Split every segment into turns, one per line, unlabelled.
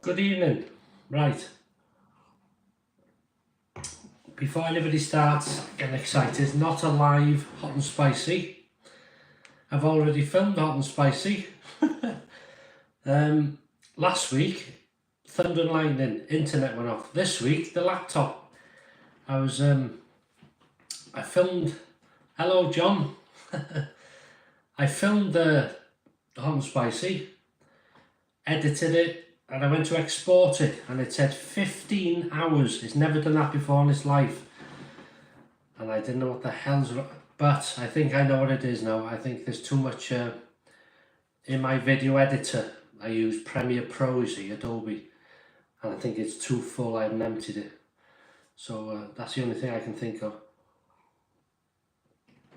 Good evening. Right, before anybody starts getting excited, not a live hot and spicy. I've already filmed hot and spicy. Last week, thunder and lightning, internet went off. This week, the laptop. I filmed, hello John. I filmed the hot and spicy, edited it, and I went to export it, and it said 15 hours. It's never done that before in its life. And I didn't know what the hell's wrong, but I think I know what it is now. I think there's too much in my video editor. I use Premiere Pro, you see, Adobe, and I think it's too full. I haven't emptied it. So that's the only thing I can think of.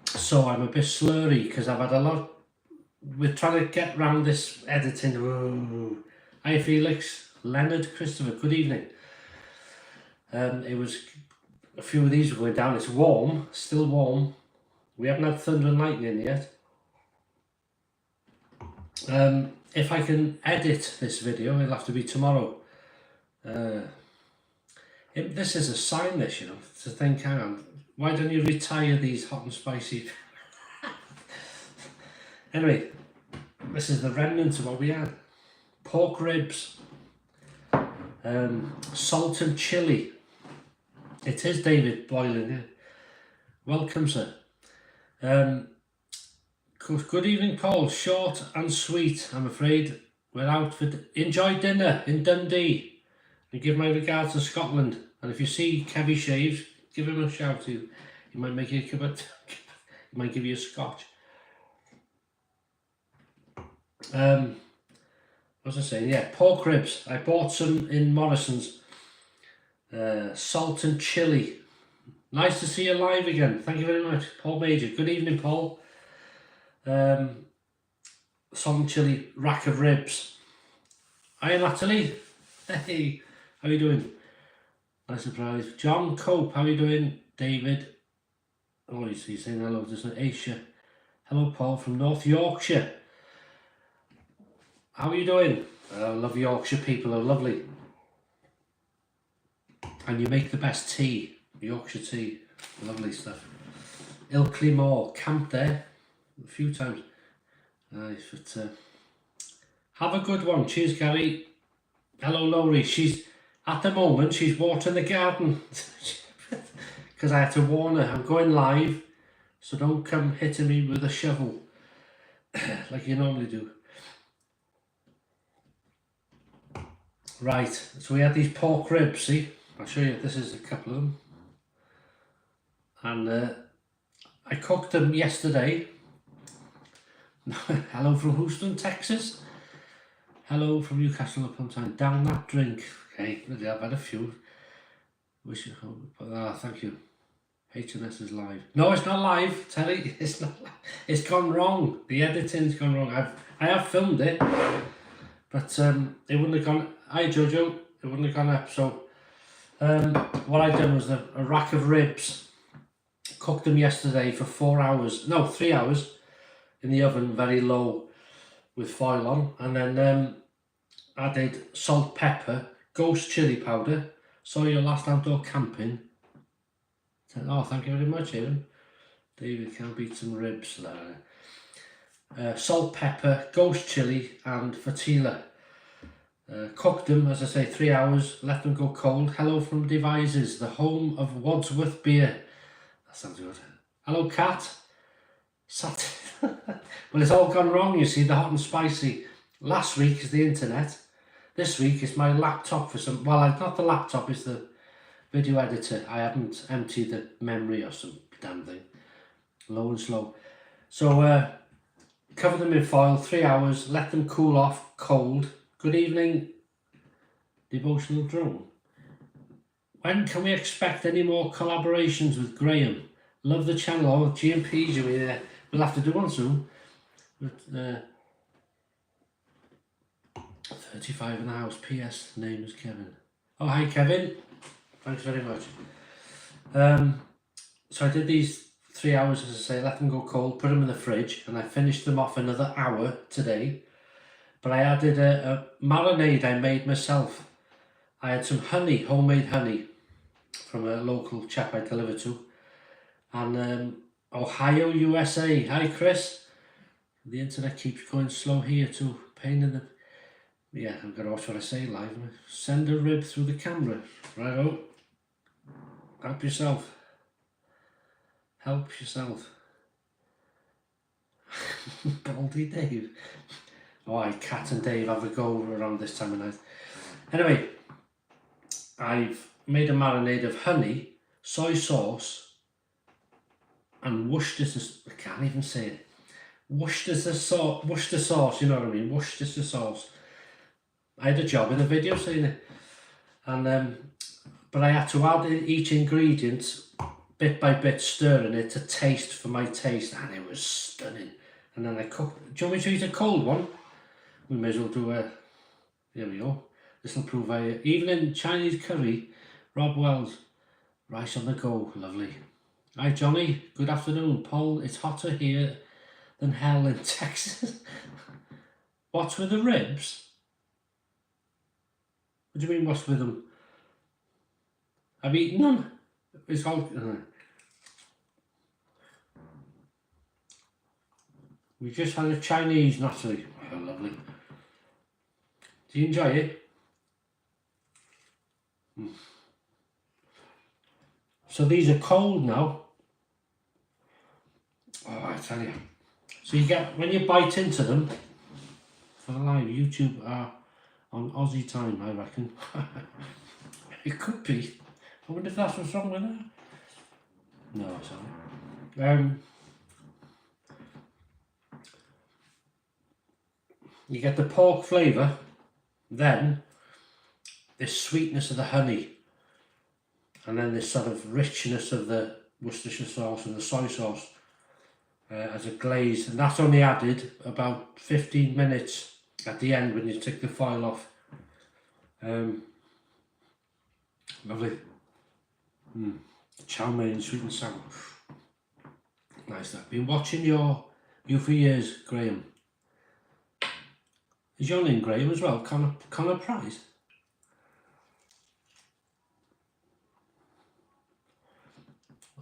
So I'm a bit slurry because I've had a lot. We're trying to get around this editing. Ooh. Hi Felix, Leonard, Christopher, good evening. It was a few of these were going down. It's warm, still warm. We haven't had thunder and lightning yet. If I can edit this video, it'll have to be tomorrow. This is a sign, this, you know, to think, hang on, why don't you retire these hot and spicy? Anyway, this is the remnants of what we had. Pork ribs, salt and chilli. It is David boiling here. Welcome, sir. Good evening, Paul. Short and sweet. I'm afraid we're out for enjoy dinner in Dundee. And give my regards to Scotland. And if you see Kevy Shaves, give him a shout. He might make you a cup of he might give you a scotch. What was I saying? Yeah, pork ribs. I bought some in Morrison's. Salt and chilli. Nice to see you live again. Thank you very much, Paul Major. Good evening, Paul. Salt and chilli, rack of ribs. Hi, Natalie. Hey, how are you doing? Nice surprise. John Cope, how are you doing? David. Oh, he's saying hello. There's an Asia. Hello, Paul from North Yorkshire. How are you doing? I love Yorkshire people, are lovely. And you make the best tea, Yorkshire tea, lovely stuff. Ilkley Moor, camped there a few times. Nice, but have a good one. Cheers, Gary. Hello, Laurie. She's at the moment she's watering the garden because I had to warn her. I'm going live, so don't come hitting me with a shovel like you normally do. Right, so we had these pork ribs, see? I'll show you, this is a couple of them. And I cooked them yesterday. Hello from Houston, Texas. Hello from Newcastle upon Tyne. Down that drink. Okay, I've had a few. Wish you hope. Thank you. HNS is live. No, it's not live, Terry. It's not live. It's gone wrong. The editing's gone wrong. I have filmed it. But it wouldn't have gone. Hi Jojo, it wouldn't have gone up. So what I done was a rack of ribs. Cooked them yesterday for 4 hours. No, 3 hours in the oven, very low, with foil on, and then added salt, pepper, ghost chili powder. Saw your last outdoor camping. Oh, thank you very much, Evan. David, can beat some ribs there. Salt, pepper, ghost chili and fatila. Cooked them, as I say, 3 hours, let them go cold. Hello from Devices, the home of Wadsworth beer. That sounds good. Hello, Kat. Well, it's all gone wrong, you see, the hot and spicy. Last week is the internet. This week is my laptop for some, well, not the laptop, it's the video editor. I haven't emptied the memory or some damn thing. Low and slow. So, cover them in foil, 3 hours, let them cool off, cold. Good evening, Devotional Drone. When can we expect any more collaborations with Graham? Love the channel. Oh, G&P's, you mean? We'll have to do one soon. But 35 in the house. PS, name is Kevin. Oh, hi Kevin. Thanks very much. So I did these 3 hours, as I say, let them go cold, put them in the fridge, and I finished them off another hour today. But I added a marinade I made myself. I had some honey, homemade honey, from a local chap I delivered to. And Ohio, USA. Hi, Chris. The internet keeps going slow here too. Pain in the... Yeah, I've got to watch what I say live. Send a rib through the camera. Right, oh. Help yourself. Help yourself. Baldy Dave. Oh, Cat and Dave have a go around this time of night. Anyway, I've made a marinade of honey, soy sauce, and Worcestershire. I can't even say it. Worcestershire sauce, you know what I mean? Worcestershire sauce. I had a job in a video saying it. And but I had to add in each ingredient bit by bit, stirring it to taste for my taste, and it was stunning. And then I cooked. Do you want me to eat a cold one? We may as well do a... There we go. This will prove even in Chinese curry, Rob Wells, rice on the go, lovely. Hi Johnny, good afternoon. Paul, it's hotter here than hell in Texas. What's with the ribs? What do you mean, what's with them? I've eaten them. It's all... We just had a Chinese, Natalie. Oh, lovely. Do you enjoy it? So these are cold now. Oh, I tell you. So you get, when you bite into them, for the live, YouTube are on Aussie time, I reckon. It could be. I wonder if that's what's wrong with that. No, sorry. You get the pork flavour, then this sweetness of the honey, and then this sort of richness of the Worcestershire sauce and the soy sauce as a glaze, and that's only added about 15 minutes at the end when you take the foil off. Lovely. Chow mein, sweet and sour. Nice that. Been watching you for years, Graham. Is your name Graham as well? Connor Price?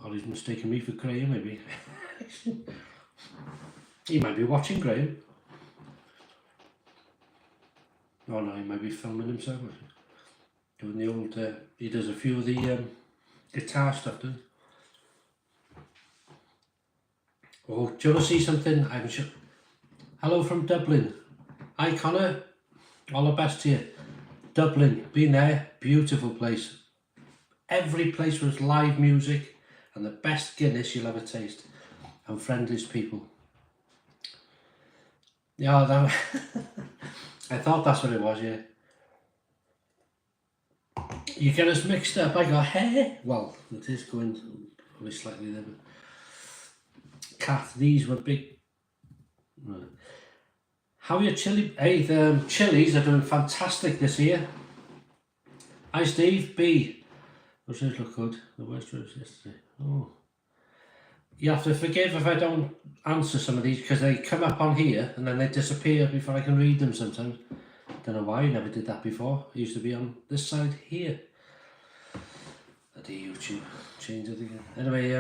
Or he's mistaken me for Graham, maybe. He might be watching Graham. Oh no, he might be filming himself. Doing the old, he does a few of the guitar stuff, doesn't he? Oh, do you want to see something? I'm sure. Hello from Dublin. Hi Connor, all the best to you. Dublin, been there, beautiful place. Every place was live music and the best Guinness you'll ever taste, and friendliest people. Yeah, that I thought that's what it was, yeah. You get us mixed up, I go, hey, well, it is going probably slightly there, but Kath, these were big. How are your chili? Hey, the chilies are doing fantastic this year. Hi Steve, B. Those look good. The worst was yesterday. Oh. You have to forgive if I don't answer some of these because they come up on here and then they disappear before I can read them sometimes. Don't know why, I never did that before. I used to be on this side here. At the YouTube, change it again. Anyway,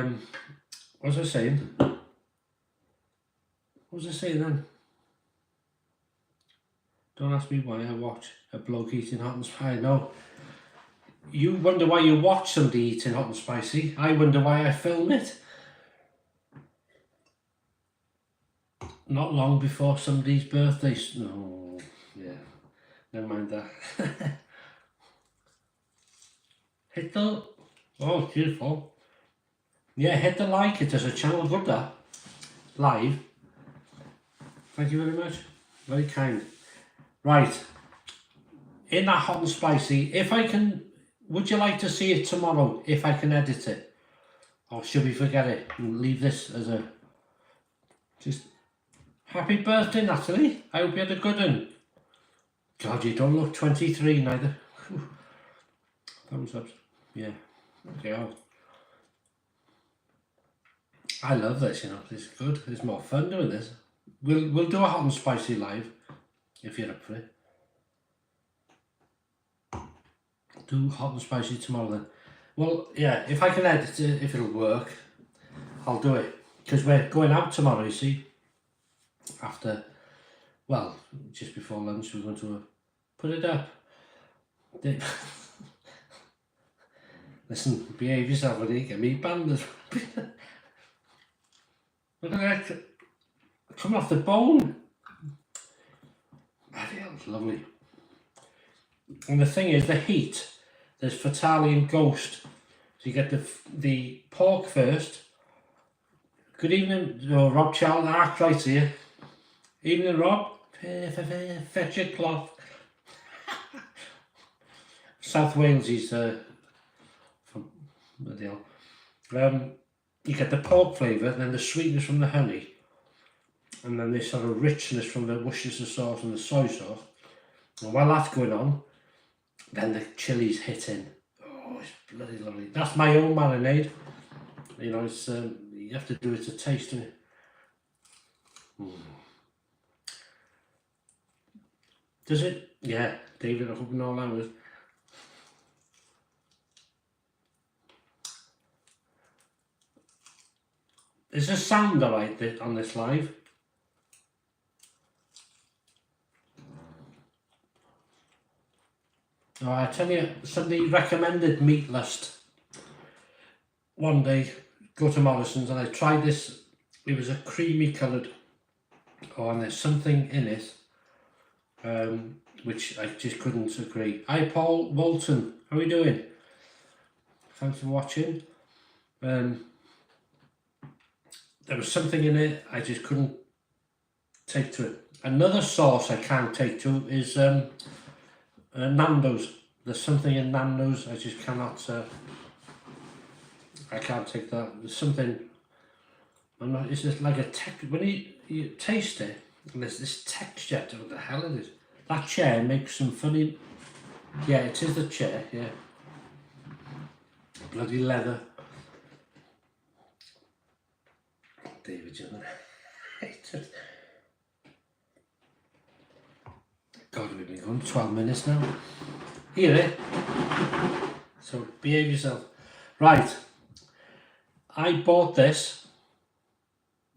what was I saying? What was I saying then? Don't ask me why I watch a bloke eating hot and spicy. No. You wonder why you watch somebody eating hot and spicy. I wonder why I film it. Not long before somebody's birthday. No, yeah. Never mind that. Hit the... Oh, beautiful. Yeah, hit the like. It is a channel. Good that. Live. Thank you very much. Very kind. Right, in that hot and spicy, if I can, would you like to see it tomorrow, if I can edit it? Or should we forget it and leave this as a, just, happy birthday Natalie, I hope you had a good one. God, you don't look 23 neither. Whew. Thumbs up, yeah, okay. I love this, you know, this is good, it's more fun doing this. We'll do a hot and spicy live. if you're up for it. Do hot and spicy tomorrow then. Well, yeah, if I can edit it, if it'll work, I'll do it. Because we're going out tomorrow, you see. After, well, just before lunch, we're going to put it up. Listen, behave yourself when you get me banned. Look at that, coming off the bone. Bloody hell, it's lovely. And the thing is, the heat, there's Fatali and Ghost. So you get the pork first. Good evening, Rob Charles, right here. Evening, Rob. Fetch your cloth. South Wales, he's from the deal. You get the pork flavour, then the sweetness from the honey, and then this sort of richness from the Worcestershire sauce and the soy sauce. And while that's going on, then the chilies hit in. Oh, it's bloody lovely. That's my own marinade. You know, it's you have to do it to taste, don't you? Does it? Yeah, David, I hope you know all hours. Is the sound alright on this live? Oh, I tell you, somebody recommended Meat Lust. One day, go to Morrison's, and I tried this. It was a creamy coloured. Oh, and there's something in it, which I just couldn't agree. Hi, Paul Walton. How are you doing? Thanks for watching. There was something in it I just couldn't take to it. Another sauce I can't take to is Nando's. There's something in Nando's I just cannot. I can't take that. There's something. I'm not. It's just like a when you taste it, and there's this texture. I don't know what the hell it is. That chair makes some funny. Yeah, it is the chair. Yeah. Bloody leather. David, God, we've been going 12 minutes now. Hear it? So behave yourself. Right. I bought this.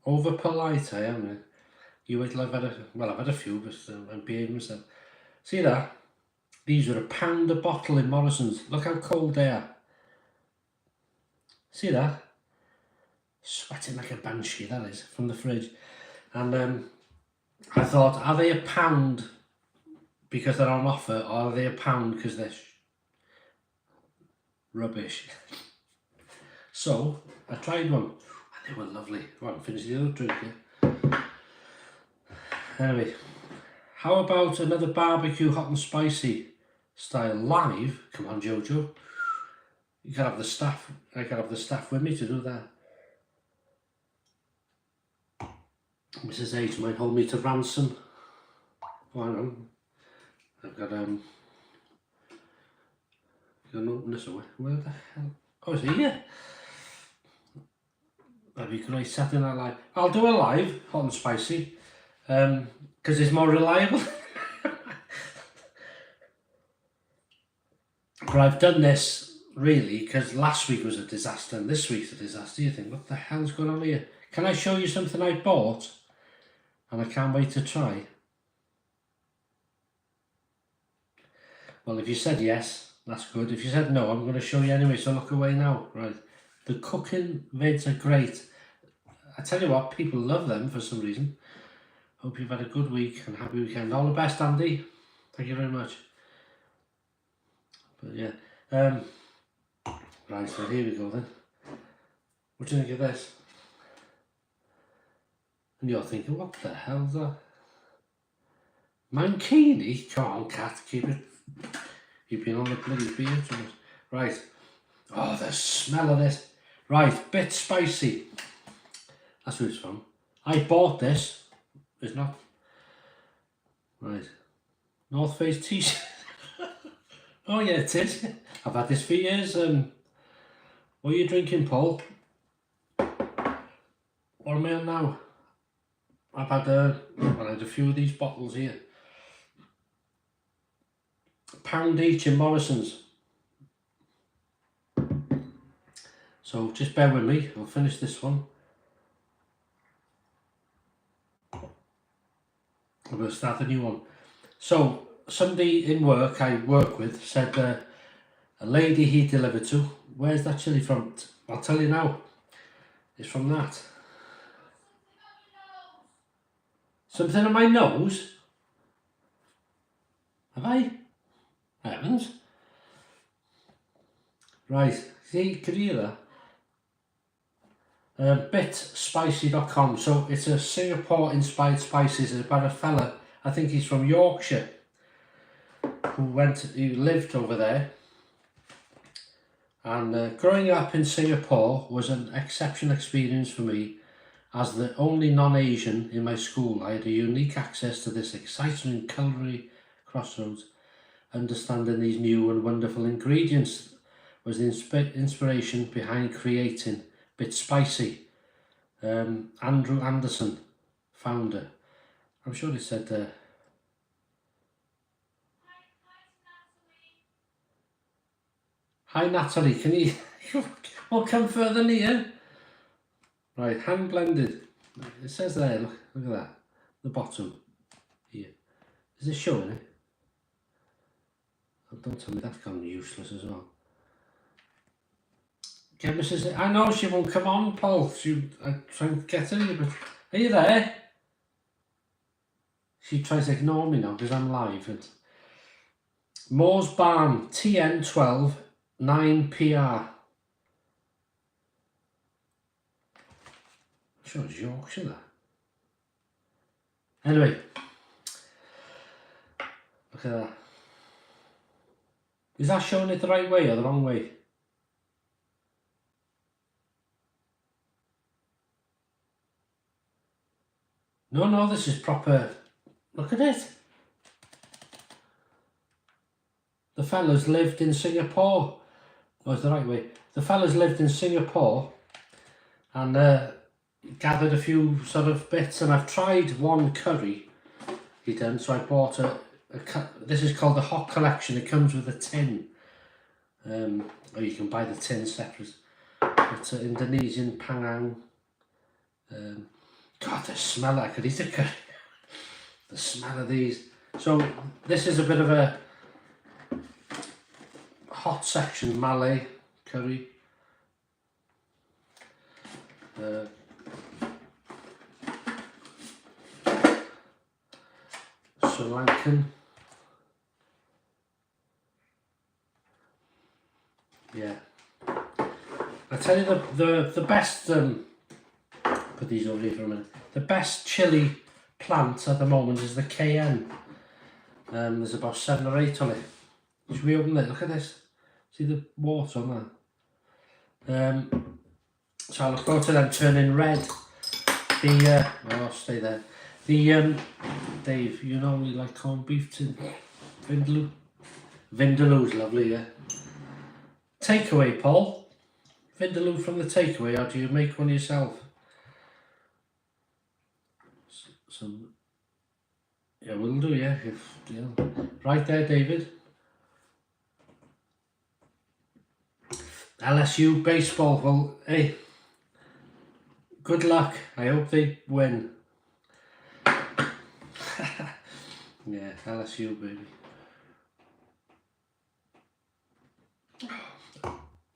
Over polite, I am. You wait till I've had I've had a few, but I'm behaving myself. See that? These are £1 a bottle in Morrison's. Look how cold they are. See that? Sweating like a banshee, that is, from the fridge. And I thought, are they £1 because they're on offer, or are they £1 because they're rubbish? So I tried one, and they were lovely. I haven't finished the other drink yet. Anyway, how about another barbecue hot and spicy style live? Come on, Jojo. You can have the staff. I can have the staff with me to do that. Mrs. H might hold me to ransom. Oh, hang on. I've got I'm gonna open this away. Where the hell? Oh, it's here. That'd be great. Saturday Night Live. I'll do a live, hot and spicy, because it's more reliable. But I've done this really because last week was a disaster and this week's a disaster. You think, what the hell's going on here? Can I show you something I bought? And I can't wait to try. Well, if you said yes, that's good. If you said no, I'm going to show you anyway, so look away now. Right. The cooking vids are great. I tell you what, people love them for some reason. Hope you've had a good week and happy weekend. All the best, Andy. Thank you very much. But yeah. Right, so here we go then. What do you think of this? And you're thinking, what the hell's that? Mankini? Come on, cat, keep it. You've been on the bloody beer too much. Right. Oh, the smell of this. Right, bit spicy. That's where it's from. I bought this. It's not. Right. North Face t-shirt. Oh yeah, it is. I've had this for years. What are you drinking, Paul? What am I on now? I've had I had a few of these bottles here. £1 each in Morrison's. So just bear with me, I'll finish this one. I'm going to start a new one. So somebody in work I work with said a lady he delivered to, where's that chilli from? I'll tell you now, it's from that. Something on my nose? Have I? I haven't. Right, see, could you hear that? Bitspicy.com. So it's a Singapore inspired spices. It's about a fella, I think he's from Yorkshire, who lived over there. And growing up in Singapore was an exceptional experience for me. As the only non-Asian in my school, I had a unique access to this exciting culinary crossroads. Understanding these new and wonderful ingredients was the inspiration behind creating Bit Spicy. Andrew Anderson, founder. I'm sure he said hi Natalie, can you well come further near? Right, hand blended. It says there, look at that. The bottom here. Is it showing it? Oh, don't tell me that's gone useless as well. Get Mrs. I know she won't come on, Paul. I try and get her, but are you there? She tries to ignore me now because I'm live. And Moore's Barn, TN12 9PR. I'm sure it's Yorkshire that. Anyway, look at that. Is that showing it the right way or the wrong way? No, this is proper. Look at it. The fella's lived in Singapore. Oh, it's the right way. The fella's lived in Singapore and gathered a few sort of bits, and I've tried one curry he done, so I bought this is called the Hot Collection. It comes with a tin, or you can buy the tin separate. It's an Indonesian Pangang. God, the smell, I could eat a curry. The smell of these. So this is a bit of a hot section Malay curry. Sri Lankan. Yeah. I tell you the best put these over here for a minute. The best chili plant at the moment is the KN. There's about 7 or 8 on it. Should we open it? Look at this. See the water on that? So I look forward to them turning red. Oh, stay there. Dave, you know we like corned beef tin. Vindaloo. Vindaloo's lovely, yeah. Takeaway, Paul. Vindaloo from the takeaway, or do you make one yourself? Yeah, we'll do, yeah. Right there, David. LSU baseball. Well, hey, good luck. I hope they win. Yeah, LSU, baby.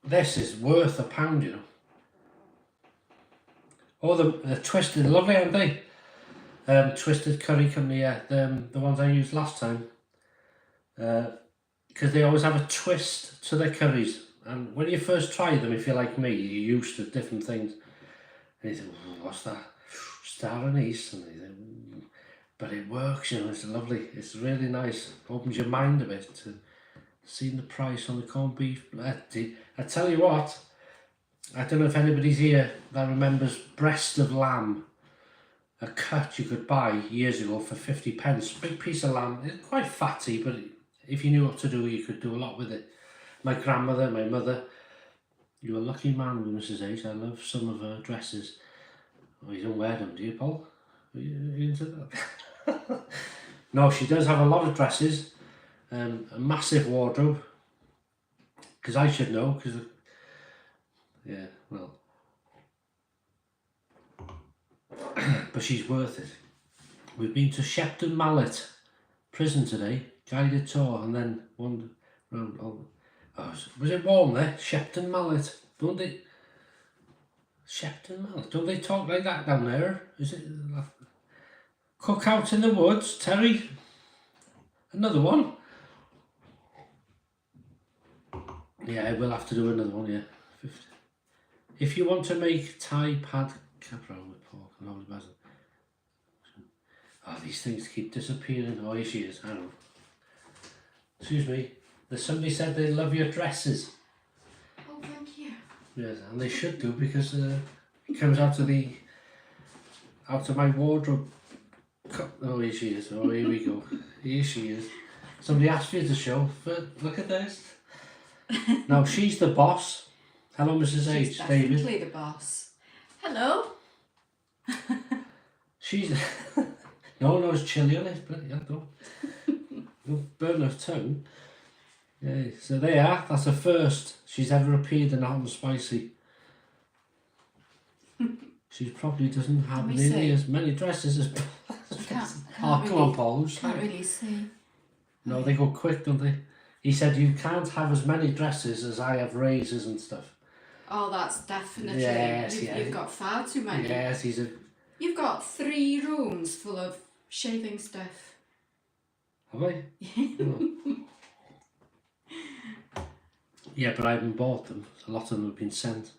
This is worth £1, you know. Oh, the twisted, lovely, aren't they? Twisted Curry Company, yeah, the ones I used last time. Because they always have a twist to their curries. And when you first try them, if you're like me, you're used to different things. And you think, what's that? Star anise. And you think, but it works, you know, it's lovely. It's really nice. Opens your mind a bit to seeing the price on the corned beef. I tell you what, I don't know if anybody's here that remembers breast of lamb. A cut you could buy years ago for 50p. Big piece of lamb. It's quite fatty, but if you knew what to do, you could do a lot with it. My grandmother, my mother, you're a lucky man with Mrs. H. I love some of her dresses. Oh, you don't wear them, do you, Paul? Are you into that? No, she does have a lot of dresses. A massive wardrobe. Because I should know, because, yeah, well. But she's worth it. We've been to Shepton Mallet prison today, guided tour, and then one round. Oh, was it warm there? Shepton Mallet. Don't they? Shepton Mallet. Don't they talk like that down there? Is it cookout in the woods, Terry? Another one? Yeah, we'll have to do another one, yeah. 50. If you want to make Thai pad capro with pork and always basil. Oh, these things keep disappearing. Oh, here she is. I know. Excuse me. There's somebody said they love your dresses.
Oh, thank you.
Yes, and they should do, because it comes out of my wardrobe. Oh, here she is. Oh, here we go. Here she is. Somebody asked you to show, but look at this. Now, she's the boss. Hello, Mrs. H.
She's
David.
definitely the boss. Hello.
She's... No, it's chilly on it. Bloody hell, don't burn her tongue. Yeah, so there you are. That's the first she's ever appeared in Hot and Spicy. She probably doesn't have nearly as many dresses as... Oh, come on, Paul.
Can't really see.
No, they go quick, don't they? He said you can't have as many dresses as I have razors and stuff.
Oh, that's definitely.
Yes,
You've got far too many.
Yes, he's a...
You've got 3 rooms full of shaving stuff.
Have I? Oh. Yeah, but I haven't bought them. A lot of them have been sent.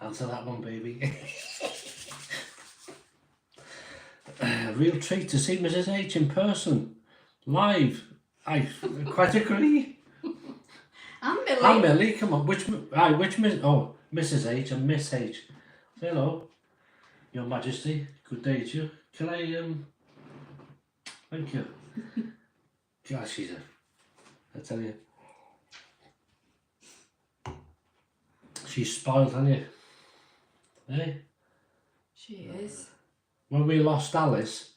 Answer that one, baby. A real treat to see Mrs. H in person, live. I quite agree.
And Millie.
And Millie, come on. Which Miss? Oh, Mrs. H and Miss H. Say hello, Your Majesty. Good day to you. Can I Thank you. God, she's I tell you. She's spoiled, hasn't you? Eh?
She is.
When we lost Alice,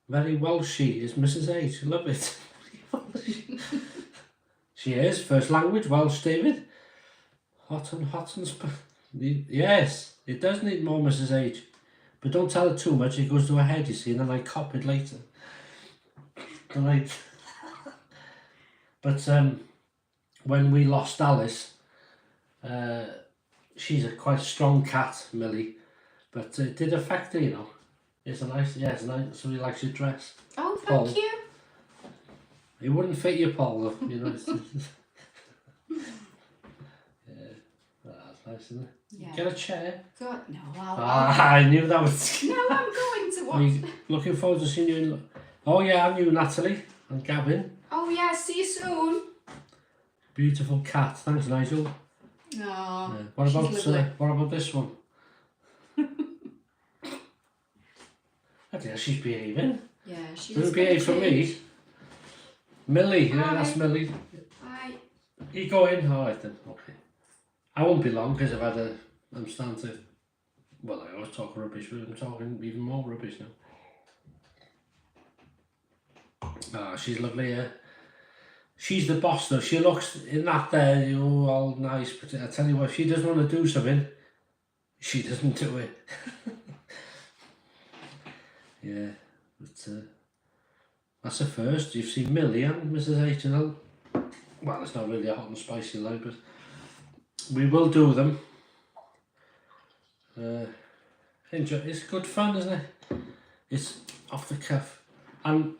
very well she is Mrs. H. Love it. She is. First language, Welsh, David. Hot and yes, it does need more Mrs. H. But don't tell her too much, it goes to her head, you see, and then I cop it later. Right. But when we lost Alice, she's a quite strong cat, Millie, but it did affect her, you know. It's nice. Somebody likes your dress.
Oh, thank
Paul.
you.
It wouldn't fit you, Paul, though, you know. Yeah, that's nice, isn't it?
Yeah.
Get a chair.
God, no,
I knew that was...
No, I'm going to
Are you
watch.
looking forward to seeing you in... Oh yeah, I knew Natalie and Gavin.
Oh, yeah, see you soon.
Beautiful cat. Thanks, Nigel.
Oh,
What
she's lovely.
what about this one? I think she's behaving.
Yeah, she's
Doesn't behave for me. Millie, yeah,
Hi.
that's Millie.
Hi.
You go in? Alright then, okay. I won't be long because I'm starting to, well, I always talk rubbish, but I'm talking even more rubbish now. Ah, she's lovely, yeah. She's the boss though. She looks in that there, you know, all nice, but I tell you what, if she doesn't want to do something, she doesn't do it. Yeah, but that's a first. You've seen Millie and Mrs. H and L. Well, it's not really a hot and spicy like, but we will do them. Enjoy. It's good fun, isn't it? It's off the cuff, and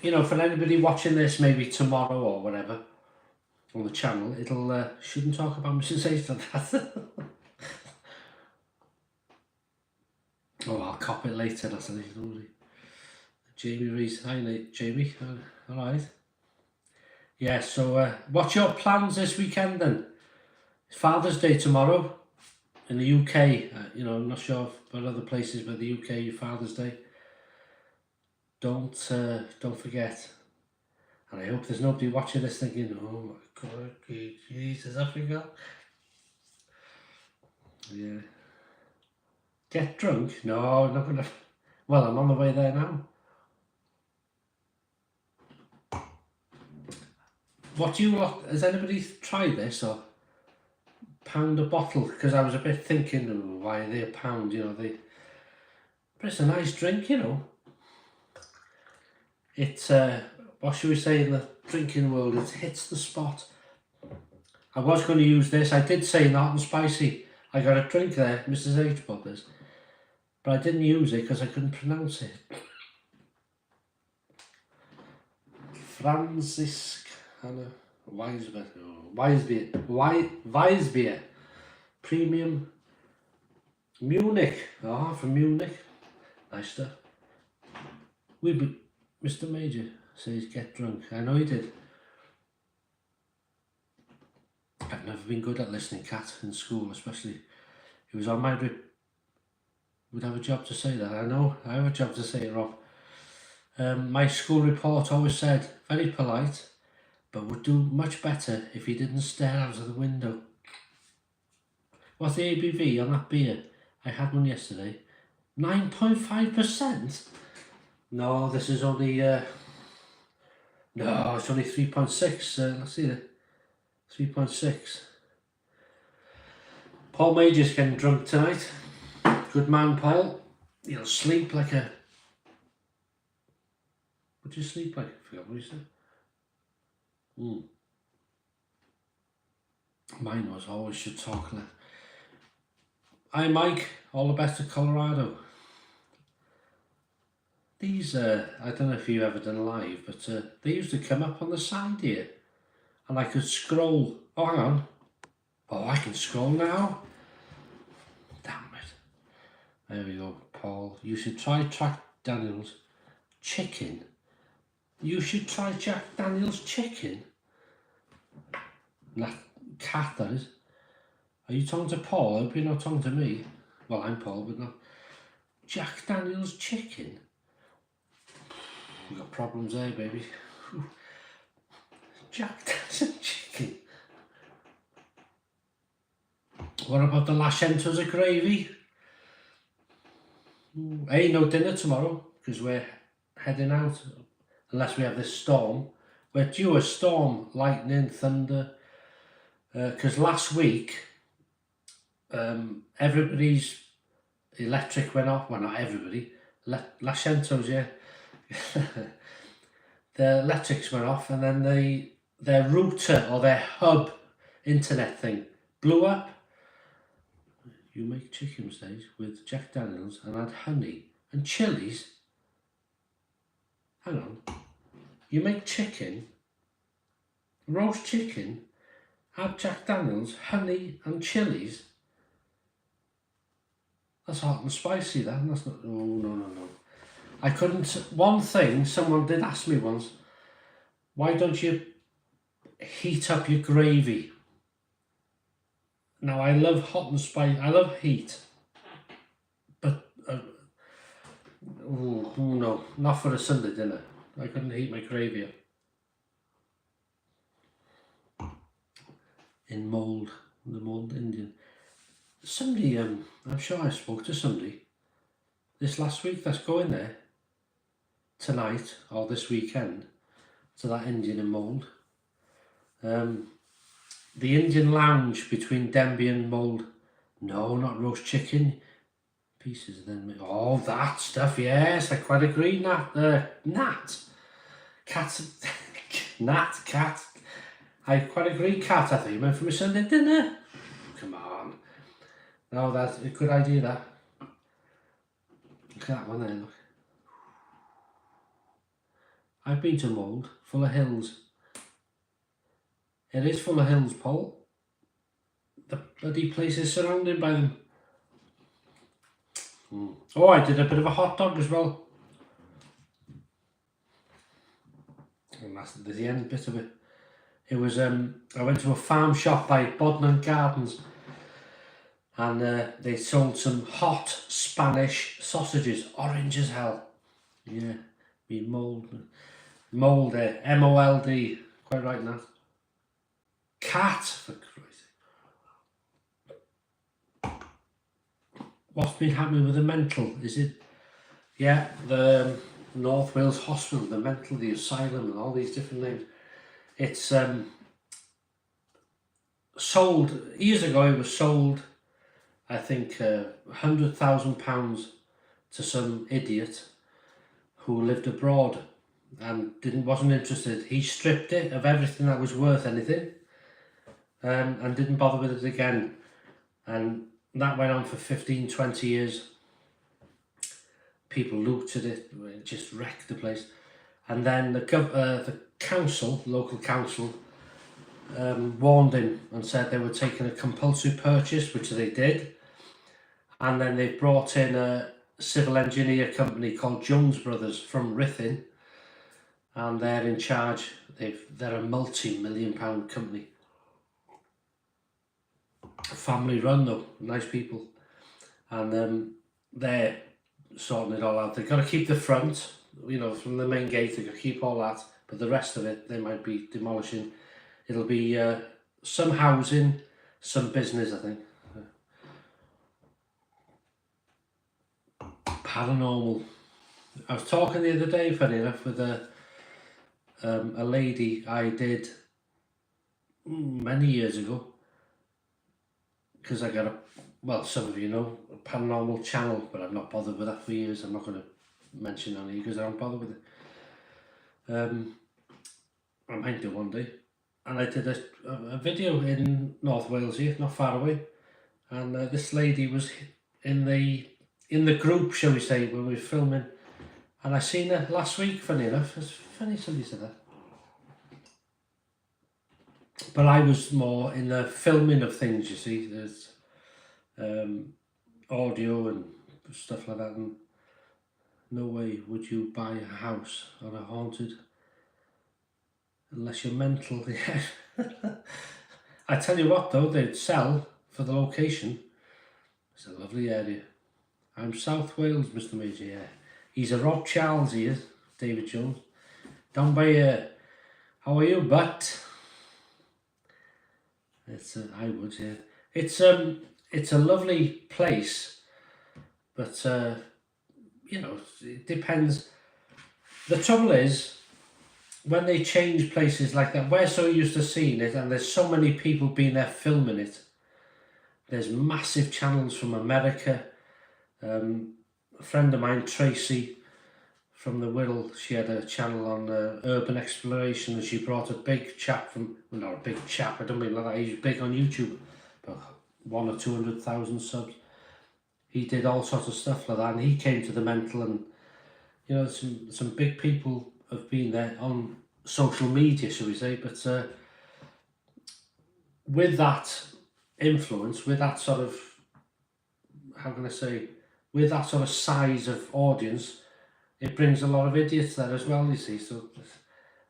you know, for anybody watching this maybe tomorrow or whatever on the channel, it'll shouldn't talk about Mrs. H and that. Oh, I'll cop it later, that's an easy. Jamie Rees, hi Jamie, alright. Yeah, so what's your plans this weekend then? It's Father's Day tomorrow in the UK. You know, I'm not sure about other places, but the UK, Father's Day. Don't forget. And I hope there's nobody watching this thinking, oh my God, Jesus, I forgot. Yeah. Get drunk? No, I'm not gonna. Well, I'm on the way there now. What do you lot? Has anybody tried this or pound a bottle? Because I was a bit thinking, oh, why are they a pound? You know, but it's a nice drink, you know. It's what should we say in the drinking world? It hits the spot. I was going to use this. I did say not and spicy. I got a drink there, Mrs. H bought this, but I didn't use it because I couldn't pronounce it. Franzisk Hannah Weissbier Premium Munich. Ah, from Munich. Nice stuff. Mr. Major says get drunk. I know he did. I've never been good at listening, Cat, in school, especially. He was on my would have a job to say that. I know, I have a job to say it, Rob. My school report always said, very polite, but would do much better if he didn't stare out of the window. What's the ABV on that beer? I had one yesterday. 9.5%? No, this is only, no, it's only 3.6. Let's see that. 3.6. Paul Major's getting drunk tonight. Good man, Paul. He'll sleep like a... What do you sleep like? I forgot what he said. Mine was always should talk like. Hi Mike, all the best to Colorado. These, I don't know if you've ever done live, but they used to come up on the side here. And I could scroll. Oh, hang on. Oh, I can scroll now. Damn it. There we go, Paul. You should try Jack Daniels chicken. You should try Jack Daniels chicken. That cat, that is. Are you talking to Paul? I hope you're not talking to me. Well, I'm Paul, but not. Jack Daniels chicken. We've got problems there, baby. Jack Daniels chicken. What about the Lashentos of gravy? Ain't no dinner tomorrow because we're heading out. Unless we have this storm. We're due a storm, lightning, thunder. Because last week, everybody's electric went off. Well, not everybody. Lashentos, yeah. The electrics went off, and then their router or their hub internet thing blew up. You make chicken stage with Jack Daniels and add honey and chilies. Hang on. You make chicken, roast chicken, add Jack Daniels, honey and chilies. That's hot and spicy, that. That's not. Oh, no. I couldn't. One thing someone did ask me once, why don't you heat up your gravy? Now, I love hot and spicy. I love heat. But, no, not for a Sunday dinner. I couldn't heat my gravy up. In mould, the mould Indian. Somebody, I'm sure I spoke to somebody this last week that's going there tonight or this weekend to that Indian in mould. The Indian lounge between Denby and Mould. No, not roast chicken. Pieces then. Oh, that stuff, yes, I quite agree, Nat. Cat. Nat, cat. I quite agree, Cat. I thought you meant for my Sunday dinner. Come on. No, that's a good idea, that. Look at that one there, look. I've been to Mould, full of hills. It is full of hills, Paul. The bloody place is surrounded by them. Oh, I did a bit of a hot dog as well. And that's the end bit of it. It was, I went to a farm shop by Bodmin Gardens and they sold some hot Spanish sausages, orange as hell. Yeah, mould there, M-O-L-D, quite right now. Cat, for Christ's sake. What's been happening with the mental? Is it, yeah, the North Wales Hospital, the mental, the asylum and all these different names. It's sold, years ago it was sold, I think, £100,000 to some idiot who lived abroad and wasn't interested. He stripped it of everything that was worth anything, and didn't bother with it again. And that went on for 15-20 years. People looted it, just wrecked the place. And then the council, local council, warned him and said they were taking a compulsory purchase, which they did. And then they brought in a civil engineer company called Jones Brothers from Ruthin, and they're in charge. They're a multi-million-pound company. Family run though, nice people. And they're sorting it all out. They've got to keep the front, you know, from the main gate, they've got to keep all that, but the rest of it they might be demolishing. It'll be some housing, some business, I think. Paranormal. I was talking the other day, funny enough, with a lady I did many years ago, because I got well, some of you know, a paranormal channel, but I've not bothered with that for years. I'm not going to mention it on here because I don't bother with it. I might do one day. And I did a video in North Wales here, not far away, and this lady was in the group, shall we say, when we were filming, and I seen her last week, funny enough. It's funny somebody said that. But I was more in the filming of things, you see. There's audio and stuff like that, and no way would you buy a house on a haunted, unless you're mental. I tell you what though, they'd sell for the location. It's a lovely area. I'm South Wales, Mr. Major, yeah. He's a Rob Charles, he is, David Jones. Down by how are you, but? It's I would, yeah. It's a lovely place, but you know, it depends. The trouble is, when they change places like that, we're so used to seeing it, and there's so many people being there filming it. There's massive channels from America. A friend of mine, Tracy, from the Wirral, she had a channel on urban exploration, and she brought a big chap from, well, not a big chap, I don't mean like that, he's big on YouTube, but 100,000 or 200,000 subs. He did all sorts of stuff like that, and he came to the mental, and you know, some big people have been there on social media, shall we say, but with that influence, with that sort of, how can I say, with that sort of size of audience, it brings a lot of idiots there as well, you see. So,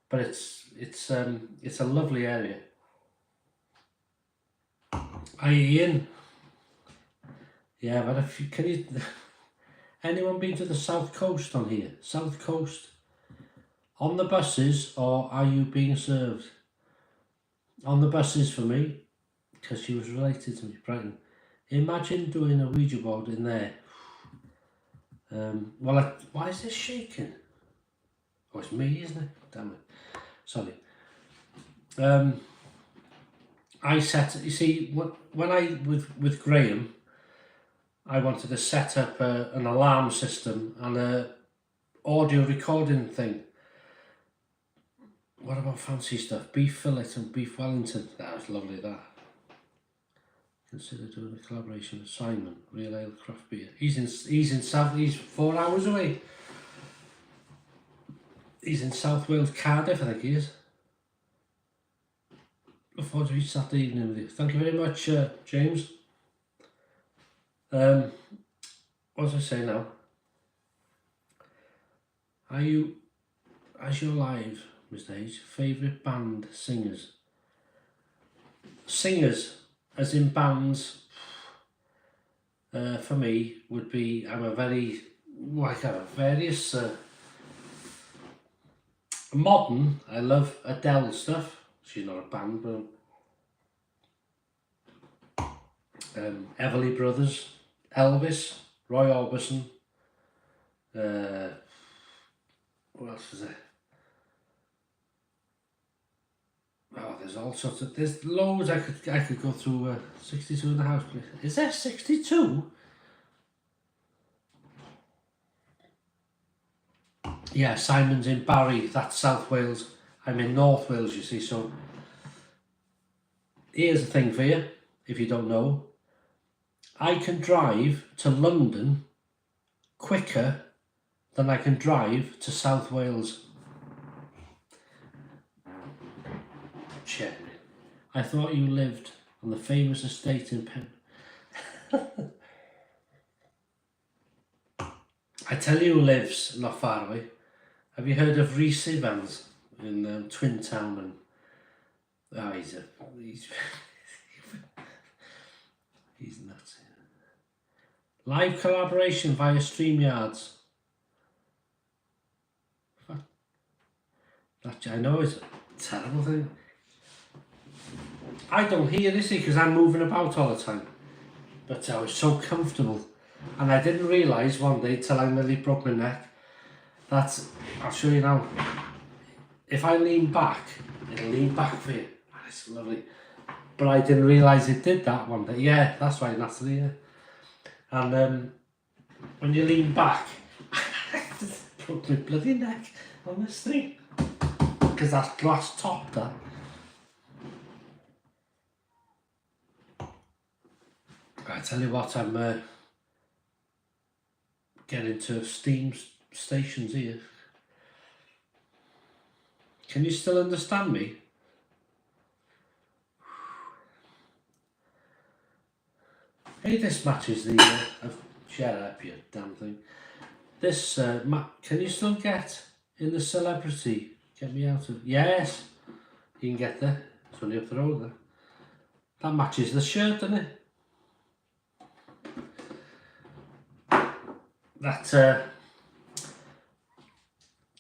but it's a lovely area. Hi Ian. Yeah, but if you, can you, anyone been to the South Coast on here? South Coast? On the buses, or are you being served? On the buses for me, because she was related to me, Brighton. Imagine doing a Ouija board in there. Well, why is this shaking? Oh, it's me, isn't it? Damn it. Sorry. I set, you see, when I, with Graham, I wanted to set up an alarm system and a audio recording thing. What about fancy stuff? Beef fillet and beef Wellington. That was lovely, that. Consider doing a collaboration with Simon, Real Ale Craft Beer. He's in South, he's 4 hours away. He's in South Wales, Cardiff, I think he is. Look forward to each Saturday evening with you. Thank you very much, James. What was I saying now? Are you, as your live, Mr. H, favourite band singers? Singers, as in bands, for me, would be, I'm a very, like a various, modern, I love Adele stuff. She's not a band, but Everly Brothers, Elvis, Roy Orbison, what else is there? there's all sorts of, there's loads I could go through. 62 in the house, please. Is there 62? Yeah, Simon's in Barry, that's South Wales. I'm in North Wales, you see, so here's the thing for you, if you don't know. I can drive to London quicker than I can drive to South Wales. Shit. I thought you lived on the famous estate in Penn. I tell you who lives not far away. Have you heard of 007vauxhall in Twin Town? And oh, he's nuts. Live collaboration via StreamYards. That I know is a terrible thing. I don't hear this because I'm moving about all the time. But I was so comfortable. And I didn't realise one day till I nearly broke my neck that, I'll show you now, if I lean back, it'll lean back for you. And it's lovely. But I didn't realise it did that one day. Yeah, that's right, Natalie, yeah. And when you lean back, I just broke my bloody neck on this thing. Because that's glass top, that. I tell you what, I'm getting to steam stations here. Can you still understand me? Hey, this matches the... shut up, you damn thing. This, can you still get in the celebrity? Get me out of... Yes! You can get there. It's only up the road there. That matches the shirt, doesn't it? That,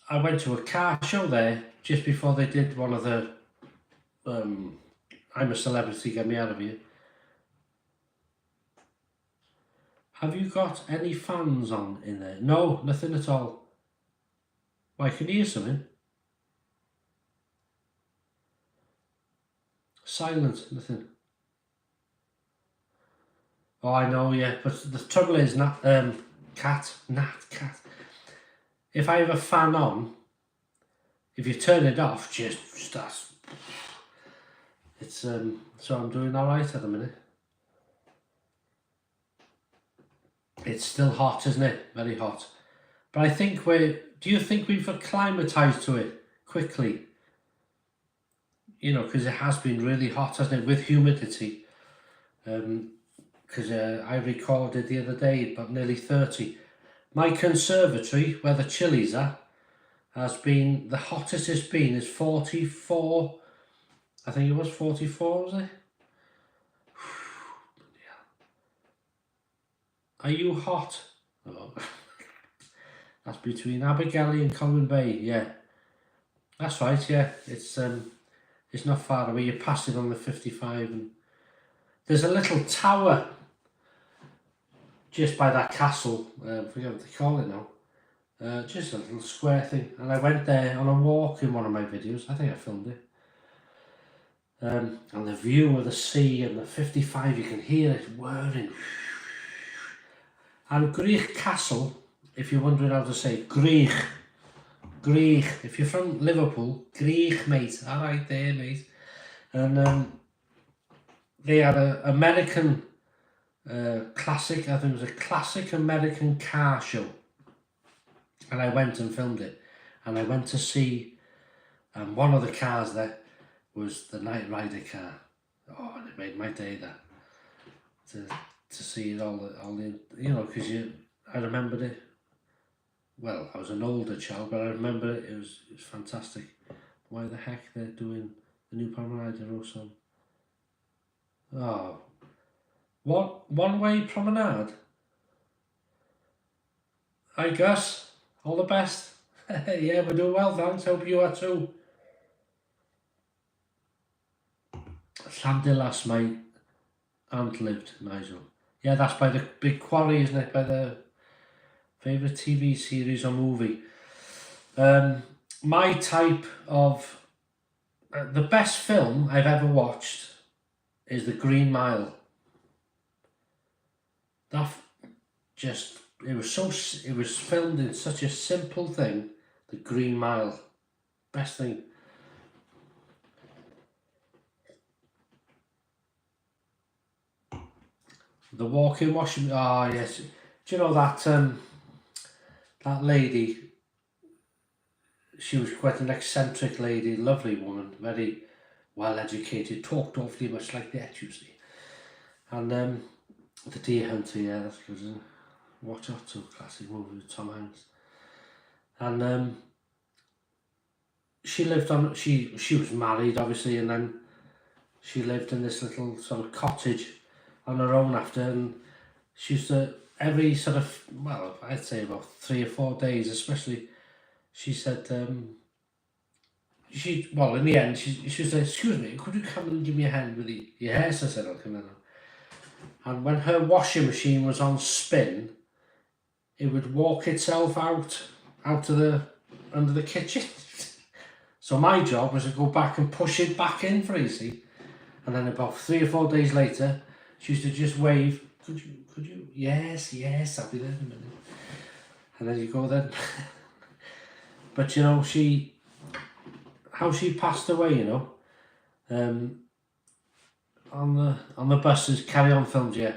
I went to a car show there just before they did one of the I'm a Celebrity, Get Me Out of Here. Have you got any fans on in there? No, nothing at all. Why, can you hear something? Silent, nothing. Oh, I know, yeah, but the trouble is, cat. If I have a fan on, if you turn it off, just starts. It's so I'm doing all right at the minute. It's still hot, isn't it? Very hot. But I think do you think we've acclimatised to it quickly? You know, because it has been really hot, hasn't it, with humidity. Because I recorded the other day about nearly 30. My conservatory, where the chilies are, has been, the hottest it's been is 44. I think it was 44, was it? Are you hot? Oh. That's between Abergele and Colwyn Bay, yeah. That's right, yeah. It's not far away. You pass it on the 55 and there's a little tower just by that castle, I forget what they call it now. Just a little square thing. And I went there on a walk in one of my videos. I think I filmed it. And the view of the sea and the 55, you can hear it whirring. And Greich Castle, if you're wondering how to say it, Greich. If you're from Liverpool, Greich, mate. All right there, mate. And they had an American classic, I think it was a classic American car show. And I went and filmed it. And I went to see, and one of the cars there was the Knight Rider car. Oh, and it made my day that. To see it all the you know, because I remembered it. Well, I was an older child, but I remember it. It was fantastic. Why the heck they're doing the new Marinade song? Oh, what one-way promenade? Hi Gus, all the best. Yeah, we're doing well, thanks. Hope you are too. Llandillas, my aunt lived, Nigel. Yeah, that's by the big quarry, isn't it? By the favourite TV series or movie. My type of The best film I've ever watched is The Green Mile. That just, it was filmed in such a simple thing. The Green Mile, best thing. The walk-in washing. Oh yes, do you know that that lady? She was quite an eccentric lady, lovely woman, very well educated, talked awfully much like that, you see. And The Deer Hunter, yeah, that's good, isn't it? Watch out, some classic movie with Tom Hanks. And she lived on. She was married, obviously, and then she lived in this little sort of cottage on her own after, and she used to every sort of, well, I'd say about 3 or 4 days, especially. She said, well, in the end, she said, "Excuse me, could you come and give me a hand with the..." "Yes," I said, "I'll come in." And when her washing machine was on spin, it would walk itself out to the under the kitchen. So my job was to go back and push it back in for you, see. And then about 3 or 4 days later, she used to just wave, could you, yes, I'll be there in a minute. And then you go then. But you know, how she passed away, you know, on the buses, Carry On films, yeah.